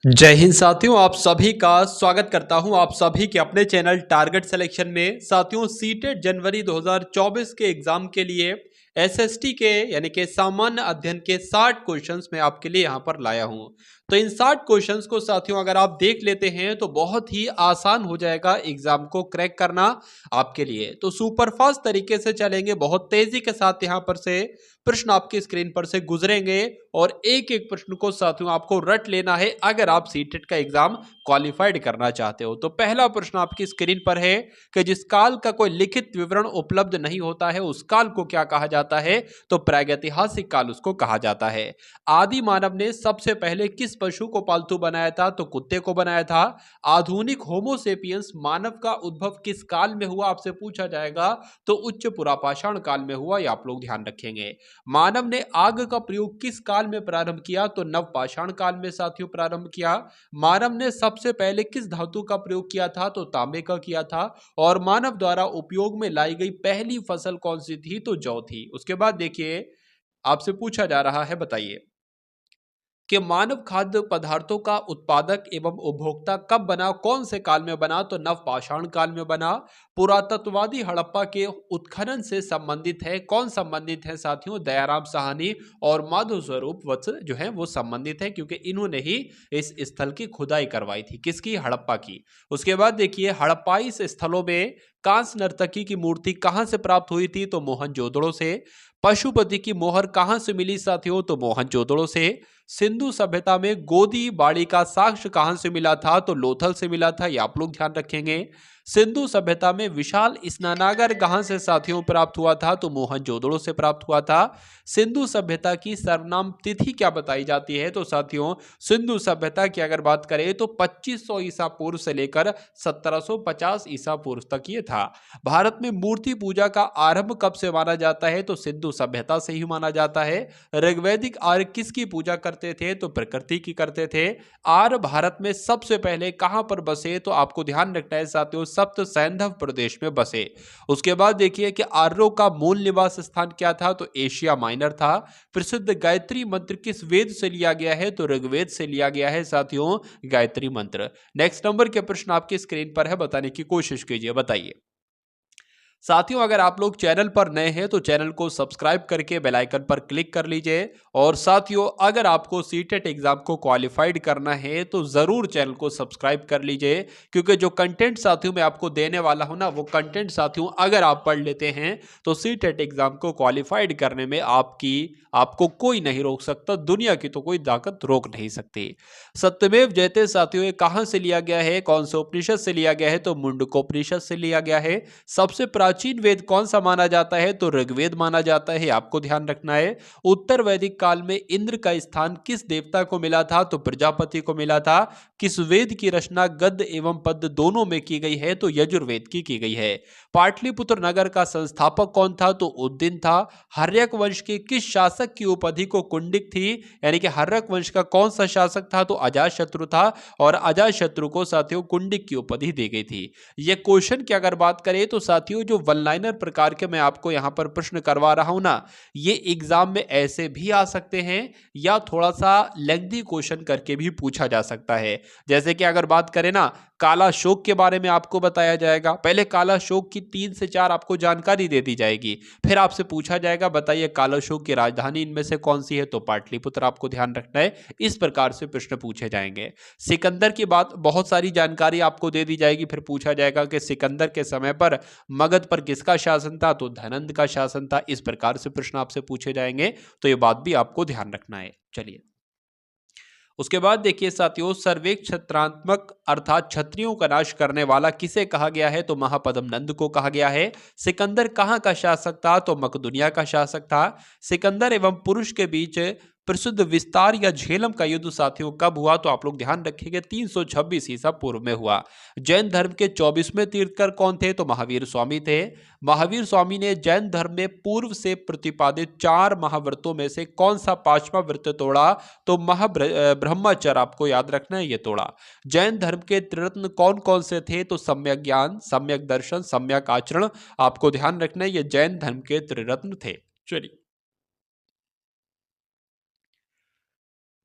जय हिंद साथियों, आप सभी का स्वागत करता हूं आप सभी के अपने चैनल टारगेट सिलेक्शन में। साथियों, सीटेट जनवरी 2024 के एग्जाम के लिए एसएसटी के यानी कि सामान्य अध्ययन के 60 क्वेश्चंस मैं आपके लिए यहां पर लाया हूं। तो इन 60 क्वेश्चंस को साथियों अगर आप देख लेते हैं तो बहुत ही आसान हो जाएगा एग्जाम को क्रैक करना आपके लिए। तो सुपरफास्ट तरीके से चलेंगे, बहुत तेजी के साथ यहां पर से प्रश्न आपकी स्क्रीन पर से गुजरेंगे और एक एक प्रश्न को साथियों आपको रट लेना है अगर आप सीटेट का एग्जाम क्वालिफाइड करना चाहते हो। तो पहला प्रश्न आपकी स्क्रीन पर है कि जिस काल का कोई लिखित विवरण उपलब्ध नहीं होता है उस काल को क्या कहा जाता है? तो प्रागैतिहासिक काल उसको कहा जाता है। आदि मानव ने सबसे पहले किस पशु को पालतू बनाया था? तो कुत्ते को बनाया था। आधुनिक होमोसेपियंस मानव का उद्भव किस काल में हुआ आपसे पूछा जाएगा? तो उच्च पुरापाषाण काल में हुआ, ये आप लोग ध्यान रखेंगे। मानव ने आग का प्रयोग किस काल में प्रारंभ किया? तो नवपाषाण काल में साथियों प्रारंभ किया। मानव ने सबसे पहले किस धातु का प्रयोग किया था? तो तांबे का किया था। और मानव द्वारा उपयोग में लाई गई पहली फसल कौन सी थी? तो जौ थी। उसके बाद देखिए आपसे पूछा जा रहा है, बताइए कि मानव खाद्य पदार्थों का उत्पादक एवं उपभोक्ता कब बना? कौन से काल में बना? तो नवपाषाण काल में बना। पुरातत्ववादी हड़प्पा के उत्खनन से संबंधित है, कौन संबंधित है साथियों? दयाराम साहनी और माधव स्वरूप वत्स जो है वो संबंधित है, क्योंकि इन्होंने ही इस स्थल की खुदाई करवाई थी। किसकी? हड़प्पा की। उसके बाद देखिए हड़प्पाई स्थलों में कांस्य नर्तकी की मूर्ति कहां से प्राप्त हुई थी? तो मोहनजोदड़ो से। पशुपति की मोहर कहां से मिली साथियों? तो मोहनजोदड़ो से। सिंधु सभ्यता में गोदी बाड़ी का साक्ष्य कहां से मिला था? तो लोथल से मिला था, ये आप लोग ध्यान रखेंगे। सिंधु सभ्यता में विशाल स्नानागार कहां से साथियों प्राप्त हुआ था? तो मोहनजोदड़ो से प्राप्त हुआ था। सिंधु सभ्यता की सर्वनाम तिथि क्या बताई जाती है? तो साथियों सिंधु सभ्यता की अगर बात करें तो 2500 ईसा पूर्व से लेकर 1750 ईसा पूर्व तक ये था। भारत में मूर्ति पूजा का आरंभ कब से माना जाता है? तो सिंधु सभ्यता से ही माना जाता है। ऋग्वैदिक आर्य किसकी पूजा करते थे? तो प्रकृति की करते थे। आर्य भारत में सबसे पहले कहां पर बसे? तो आपको ध्यान रखना है साथियों सप्त सैंधव प्रदेश में बसे। उसके बाद देखिए कि आर्यों का मूल निवास स्थान क्या था? तो एशिया माइनर था। प्रसिद्ध गायत्री मंत्र किस वेद से लिया गया है? तो ऋग्वेद से लिया गया है साथियों गायत्री मंत्र। नेक्स्ट नंबर के प्रश्न आपकी स्क्रीन पर है, बताने की कोशिश कीजिए, बताइए। साथियों अगर आप लोग चैनल पर नए हैं तो चैनल को सब्सक्राइब करके बेल आइकन पर क्लिक कर लीजिए। और साथियों अगर आपको सीटेट एग्जाम को क्वालिफाइड करना है तो जरूर चैनल को सब्सक्राइब कर लीजिए, क्योंकि जो कंटेंट साथियों मैं आपको देने वाला हूं ना, वो कंटेंट साथियों अगर आप पढ़ लेते हैं तो सीटेट एग्जाम को क्वालिफाइड करने में आपको कोई नहीं रोक सकता, दुनिया की तो कोई ताकत रोक नहीं सकती। सत्यमेव जयते साथियों ये कहां से लिया गया है? कौन से उपनिषद से लिया गया है? तो मुंडकोपनिषद से लिया गया है। सबसे प्राचीन वेद कौन सा माना जाता है? तो ऋग्वेद माना जाता है, आपको ध्यान रखना है। उत्तर वैदिक काल में इंद्र का स्थान किस देवता को मिला था? तो प्रजापति को मिला था। किस वेद की रचना गद्य एवं पद्य दोनों में की गई है? तो यजुर्वेद की गई है। पाटलिपुत्र नगर का संस्थापक कौन था? तो उद्दीन था। हर्यक वंश के किस शासक की उपाधि को कुंडिक थी? यानी कि हर्यक वंश का कौन सा शासक था? तो अजातशत्रु था। और अजातशत्रु को साथियों कुंडिक की उपाधि दी गई थी। ये क्वेश्चन की अगर बात करें तो साथियों जो वन लाइनर प्रकार के मैं आपको यहां पर प्रश्न करवा रहा हूं ना, ये एग्जाम में ऐसे भी आ सकते हैं या थोड़ा सा लेंथी क्वेश्चन करके भी पूछा जा सकता है। जैसे कि अगर बात करें ना, काला शोक के बारे में आपको बताया जाएगा। पहले काला शोक की 3 से 4 आपको जानकारी दे दी जाएगी, फिर आपसे पूछा जाएगा बताइए काला शोक की राजधानी इनमें से कौन सी है? तो पाटलिपुत्र, आपको ध्यान रखना है। इस प्रकार से प्रश्न पूछे जाएंगे। सिकंदर की बात बहुत सारी जानकारी आपको दे दी जाएगी, फिर पूछा जाएगा कि सिकंदर के समय पर मगध पर किसका शासन था? तो धनंद का शासन था। इस प्रकार से प्रश्न आपसे पूछे जाएंगे, तो ये बात भी आपको ध्यान रखना है। चलिए उसके बाद देखिए साथियों सर्वेक्षत्रात्मक अर्थात क्षत्रियों का नाश करने वाला किसे कहा गया है? तो महापद्म नंद को कहा गया है। सिकंदर कहां का शासक था? तो मकदुनिया का शासक था। सिकंदर एवं पुरुष के बीच प्रसिद्ध विस्तार या झेलम का युद्ध साथियों कब हुआ? तो आप लोग ध्यान रखेंगे 326 ईसा पूर्व में हुआ। जैन धर्म के 24वें तीर्थकर कौन थे? तो महावीर स्वामी थे। महावीर स्वामी ने जैन धर्म में पूर्व से प्रतिपादित 4 महाव्रतों में से कौन सा 5वां व्रत तोड़ा? तो ब्रह्मचर्य, आपको याद रखना है, ये तोड़ा। जैन धर्म के त्रिरत्न कौन कौन से थे? तो सम्यक ज्ञान, सम्यक दर्शन, सम्यक आचरण, आपको ध्यान रखना है, ये जैन धर्म के त्रिरत्न थे। चलिए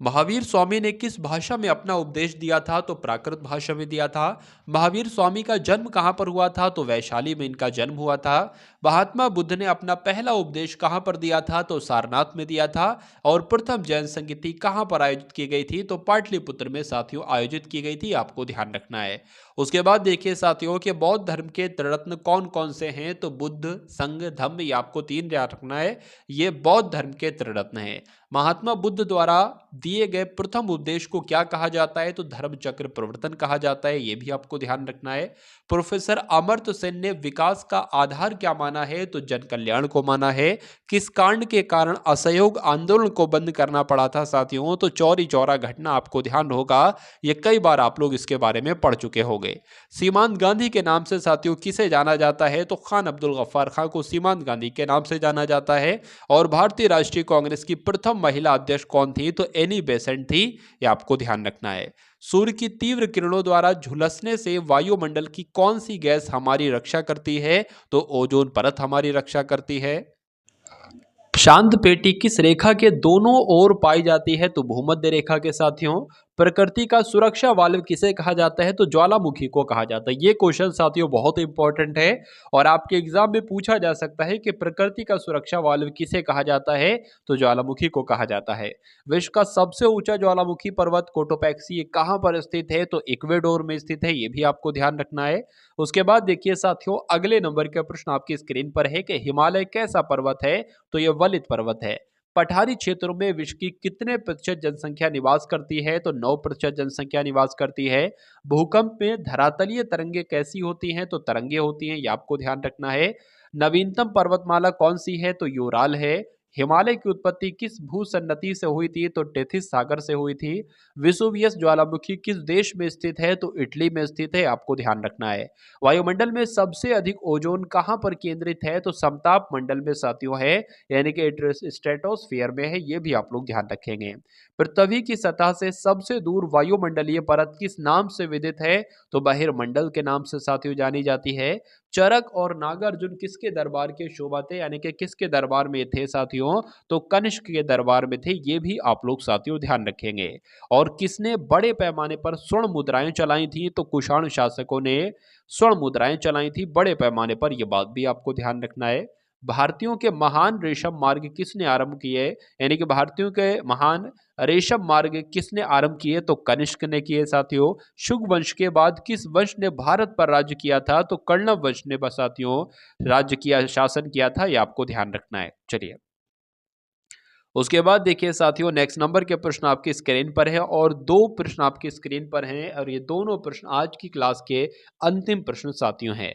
महावीर स्वामी ने किस भाषा में अपना उपदेश दिया था? तो प्राकृत भाषा में दिया था। महावीर स्वामी का जन्म कहाँ पर हुआ था? तो वैशाली में इनका जन्म हुआ था। महात्मा बुद्ध ने अपना पहला उपदेश कहाँ पर दिया था? तो सारनाथ में दिया था। और प्रथम जैन संगीति कहाँ पर आयोजित की गई थी? तो पाटलिपुत्र में साथियों आयोजित की गई थी, आपको ध्यान रखना है। उसके बाद देखिए साथियों के बौद्ध धर्म के त्रिरत्न कौन कौन से हैं? तो बुद्ध, संघ, धम्म, ये आपको तीन याद रखना है। ये बौद्ध धर्म के त्रिरत्न हैं। महात्मा बुद्ध द्वारा दिए गए प्रथम उपदेश को क्या कहा जाता है? तो धर्म चक्र प्रवर्तन कहा जाता है, यह भी आपको ध्यान रखना है। प्रोफेसर अमर्त्य सेन ने विकास का आधार क्या माना है? तो जन कल्याण को माना है। किस कांड के कारण असहयोग आंदोलन को बंद करना पड़ा था साथियों? तो चौरी चौरा घटना, आपको ध्यान होगा, ये कई बार आप लोग इसके बारे में पढ़ चुके होंगे। सीमांत गांधी के नाम से साथियों किसे जाना जाता है? तो खान अब्दुल गफ्फार खान को सीमांत गांधी के नाम से जाना जाता है। और भारतीय राष्ट्रीय कांग्रेस की प्रथम महिला अध्यक्ष कौन थी? तो एनी बेसेंट थी, ये आपको ध्यान रखना है। सूर्य की तीव्र किरणों द्वारा झुलसने से वायुमंडल की कौन सी गैस हमारी रक्षा करती है? तो ओजोन परत हमारी रक्षा करती है। शांत पेटी किस रेखा के दोनों ओर पाई जाती है? तो भूमध्य रेखा के साथियों। प्रकृति का सुरक्षा वाल्व किसे कहा जाता है? तो ज्वालामुखी को कहा जाता है। ये क्वेश्चन साथियों बहुत इंपॉर्टेंट है और आपके एग्जाम में पूछा जा सकता है कि प्रकृति का सुरक्षा वाल्व किसे कहा जाता है? तो ज्वालामुखी को कहा जाता है। विश्व का सबसे ऊंचा ज्वालामुखी पर्वत कोटोपैक्सी ये कहां पर स्थित है? तो इक्वेडोर में स्थित है, ये भी आपको ध्यान रखना है। उसके बाद देखिए साथियों अगले नंबर का प्रश्न आपकी स्क्रीन पर है कि हिमालय कैसा पर्वत है? तो यह वलित पर्वत है। पठारी क्षेत्रों में विश्व की कितने प्रतिशत जनसंख्या निवास करती है? तो 9% जनसंख्या निवास करती है। भूकंप में धरातलीय तरंगे कैसी होती हैं? तो तरंगे होती हैं, ये आपको ध्यान रखना है। नवीनतम पर्वतमाला कौन सी है? तो यूराल है। हिमालय की उत्पत्ति किस भूसन्नति से हुई थी? तो टेथिस सागर से हुई थी। विसुवियस ज्वालामुखी किस देश में स्थित है? तो इटली में स्थित है, आपको ध्यान रखना है। वायुमंडल में सबसे अधिक ओजोन कहां पर केंद्रित है? तो समताप मंडल में साथियों है, यानी कि स्ट्रेटोस्फीयर में है, ये भी आप लोग ध्यान रखेंगे। पृथ्वी की सतह से सबसे दूर वायुमंडलीय परत किस नाम से विदित है? तो बहिर्मंडल के नाम से साथियों जानी जाती है। चरक और नागार्जुन किसके दरबार के शोभा थे, यानी कि किसके दरबार में थे साथियों? तो कनिष्क के दरबार में थे, ये भी आप लोग साथियों ध्यान रखेंगे। और किसने बड़े पैमाने पर स्वर्ण मुद्राएं चलाई थी? तो कुषाण शासकों ने स्वर्ण मुद्राएं चलाई थी बड़े पैमाने पर, यह बात भी आपको ध्यान रखना है। भारतीयों के महान रेशम मार्ग किसने आरंभ किए? यानी कि भारतीयों के महान रेशम मार्ग किसने आरंभ किए? तो कनिष्क ने किए साथियों। शुंग वंश के बाद किस वंश ने भारत पर राज्य किया था? तो कर्ण वंश ने साथियों राज्य किया, शासन किया था, ये आपको ध्यान रखना है। चलिए उसके बाद देखिए साथियों नेक्स्ट नंबर के प्रश्न आपकी स्क्रीन पर है और दो प्रश्न आपकी स्क्रीन पर हैं और ये दोनों प्रश्न आज की क्लास के अंतिम प्रश्न साथियों हैं।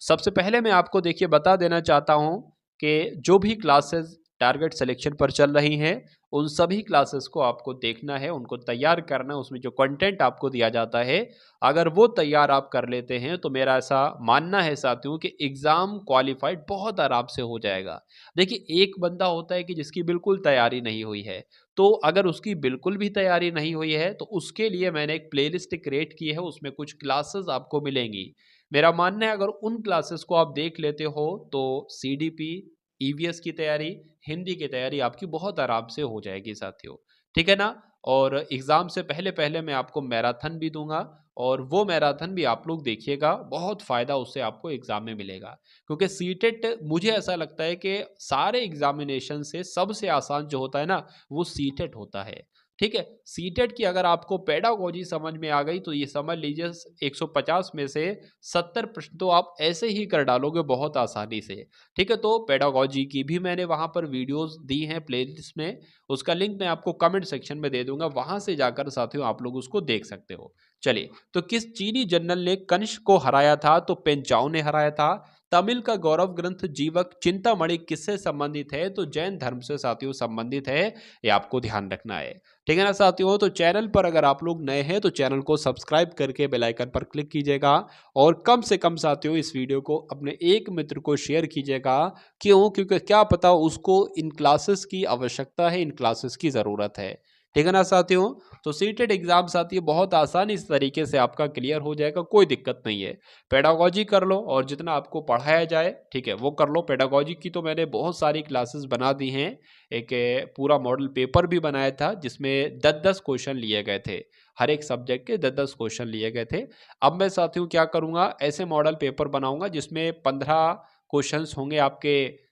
सबसे पहले मैं आपको देखिए बता देना चाहता हूं कि जो भी क्लासेस टारगेट सिलेक्शन पर चल रही हैं उन सभी क्लासेस को आपको देखना है, उनको तैयार करना है। उसमें जो कंटेंट आपको दिया जाता है अगर वो तैयार आप कर लेते हैं तो मेरा ऐसा मानना है साथियों कि एग्ज़ाम क्वालिफाइड बहुत आराम से हो जाएगा। देखिए एक बंदा होता है कि जिसकी बिल्कुल तैयारी नहीं हुई है, तो अगर उसकी बिल्कुल भी तैयारी नहीं हुई है तो उसके लिए मैंने एक प्लेलिस्ट क्रिएट की है, उसमें कुछ क्लासेस आपको मिलेंगी। मेरा मानना है अगर उन क्लासेस को आप देख लेते हो तो सीडीपी, ईवीएस की तैयारी, हिंदी की तैयारी आपकी बहुत आराम से हो जाएगी साथियों, ठीक है ना। और एग्ज़ाम से पहले पहले मैं आपको मैराथन भी दूंगा और वो मैराथन भी आप लोग देखिएगा, बहुत फ़ायदा उससे आपको एग्ज़ाम में मिलेगा। क्योंकि सीटेट मुझे ऐसा लगता है कि सारे एग्जामिनेशन से सबसे आसान जो होता है ना वो सीटेट होता है, ठीक है। सीटेट की अगर आपको पेडागोजी समझ में आ गई तो ये समझ लीजिए 150 में से 70 प्रश्न तो आप ऐसे ही कर डालोगे बहुत आसानी से, ठीक है। तो पेडागोजी की भी मैंने वहाँ पर वीडियोस दी हैं प्लेलिस्ट में, उसका लिंक मैं आपको कमेंट सेक्शन में दे दूंगा, वहाँ से जाकर साथियों आप लोग उसको देख सकते हो। चलिए तो किस चीनी जनरल ने कनिष्क को हराया था? तो पेंचाओ ने हराया था। तमिल का गौरव ग्रंथ जीवक चिंतामणि किससे संबंधित है? तो जैन धर्म से साथियों संबंधित है, ये आपको ध्यान रखना है, ठीक है ना साथियों। तो चैनल पर अगर आप लोग नए हैं तो चैनल को सब्सक्राइब करके बेल आइकन पर क्लिक कीजिएगा और कम से कम साथियों इस वीडियो को अपने एक मित्र को शेयर कीजिएगा। क्यों? क्योंकि क्या पता उसको इन क्लासेस की आवश्यकता है, इन क्लासेस की ज़रूरत है, ठीक है ना साथियों। तो सीटेट एग्जाम साथियों बहुत आसानी इस तरीके से आपका क्लियर हो जाएगा, कोई दिक्कत नहीं है। पेडागोजी कर लो और जितना आपको पढ़ाया जाए ठीक है वो कर लो। पेडागोजी की तो मैंने बहुत सारी क्लासेस बना दी हैं, एक पूरा मॉडल पेपर भी बनाया था जिसमें 10-10 क्वेश्चन लिए गए थे, हर एक सब्जेक्ट के 10-10 क्वेश्चन लिए गए थे। अब मैं साथियों क्या करूँगा, ऐसे मॉडल पेपर बनाऊंगा जिसमें 15 क्वेश्चंस होंगे आपके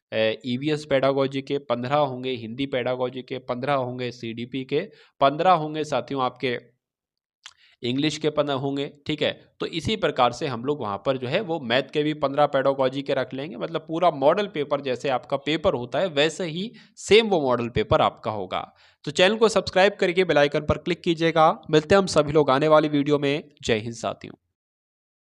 ईवीएस पेडागोजी के, 15 होंगे हिंदी पेडागोजी के, 15 होंगे सीडीपी के, 15 होंगे साथियों आपके इंग्लिश के 15 होंगे। ठीक है, तो इसी प्रकार से हम लोग वहाँ पर जो है वो मैथ के भी 15 पेडागोजी के रख लेंगे, मतलब पूरा मॉडल पेपर जैसे आपका पेपर होता है वैसे ही सेम वो मॉडल पेपर आपका होगा। तो चैनल को सब्सक्राइब करके बेल आइकन पर क्लिक कीजिएगा। मिलते हैं हम सभी लोग आने वाली वीडियो में। जय हिंद साथियों।